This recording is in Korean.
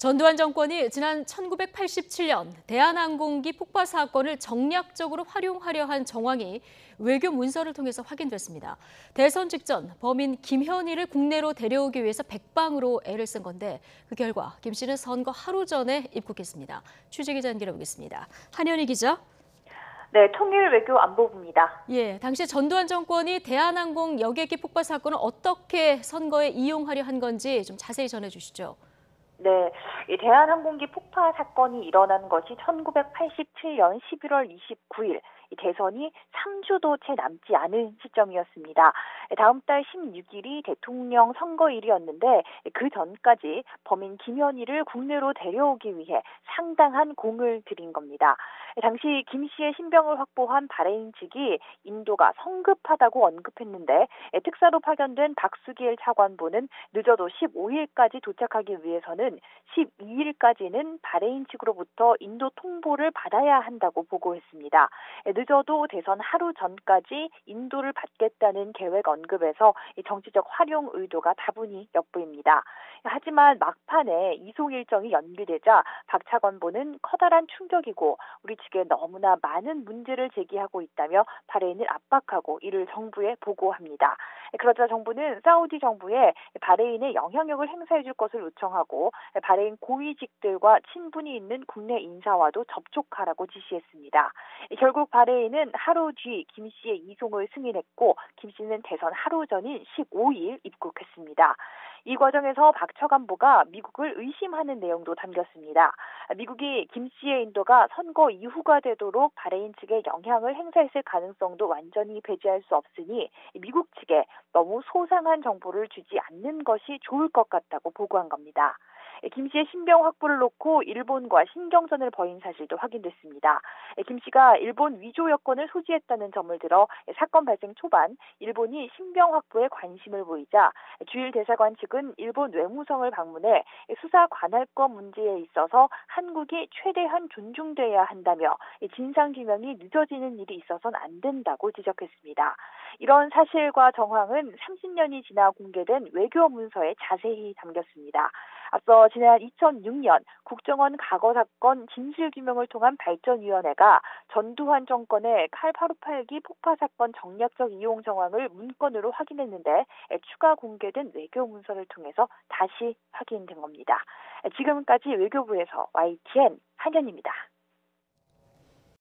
전두환 정권이 지난 1987년 대한항공기 폭파 사건을 정략적으로 활용하려 한 정황이 외교 문서를 통해서 확인됐습니다. 대선 직전 범인 김현희를 국내로 데려오기 위해서 백방으로 애를 쓴 건데 그 결과 김 씨는 선거 하루 전에 입국했습니다. 취재기자 연결해 보겠습니다. 한현희 기자. 네, 통일외교안보부입니다. 당시 전두환 정권이 대한항공 여객기 폭파 사건을 어떻게 선거에 이용하려 한 건지 좀 자세히 전해주시죠. 네, 이 대한항공기 폭파 사건이 일어난 것이 1987년 11월 29일, 이 대선이 3주도 채 남지 않은 시점이었습니다. 다음 달 16일이 대통령 선거일이었는데 그 전까지 범인 김현희를 국내로 데려오기 위해 상당한 공을 들인 겁니다. 당시 김 씨의 신병을 확보한 바레인 측이 인도가 성급하다고 언급했는데 특사로 파견된 박수길 차관보는 늦어도 15일까지 도착하기 위해서는 12일까지는 바레인 측으로부터 인도 통보를 받아야 한다고 보고했습니다. 늦어도 대선 하루 전까지 인도를 받겠다는 계획 언급에서 정치적 활용 의도가 다분히 엿보입니다. 하지만 막판에 이송 일정이 연기되자 박 차관보는 커다란 충격이고 우리 측에 너무나 많은 문제를 제기하고 있다며 바레인을 압박하고 이를 정부에 보고합니다. 그러자 정부는 사우디 정부에 바레인의 영향력을 행사해 줄 것을 요청하고 바레인 고위직들과 친분이 있는 국내 인사와도 접촉하라고 지시했습니다. 결국 바레인은 하루 뒤 김 씨의 이송을 승인했고 김 씨는 대선 하루 전인 15일 입국했습니다. 이 과정에서 박 차관보가 미국을 의심하는 내용도 담겼습니다. 미국이 김 씨의 인도가 선거 이후가 되도록 바레인 측에 영향을 행사했을 가능성도 완전히 배제할 수 없으니 미국 측에 너무 소상한 정보를 주지 않는 것이 좋을 것 같다고 보고한 겁니다. 김 씨의 신병 확보를 놓고 일본과 신경전을 벌인 사실도 확인됐습니다. 김 씨가 일본 위조 여권을 소지했다는 점을 들어 사건 발생 초반 일본이 신병 확보에 관심을 보이자 주일 대사관 측은 일본 외무성을 방문해 수사 관할권 문제에 있어서 한국이 최대한 존중돼야 한다며 진상규명이 늦어지는 일이 있어서는 안 된다고 지적했습니다. 이런 사실과 정황은 30년이 지나 공개된 외교 문서에 자세히 담겼습니다. 앞서 지난 2006년 국정원 과거 사건 진실규명을 통한 발전위원회가 전두환 정권의 칼858기 폭파 사건 정략적 이용 정황을 문건으로 확인했는데 추가 공개된 외교 문서를 통해서 다시 확인된 겁니다. 지금까지 외교부에서 YTN 한현입니다.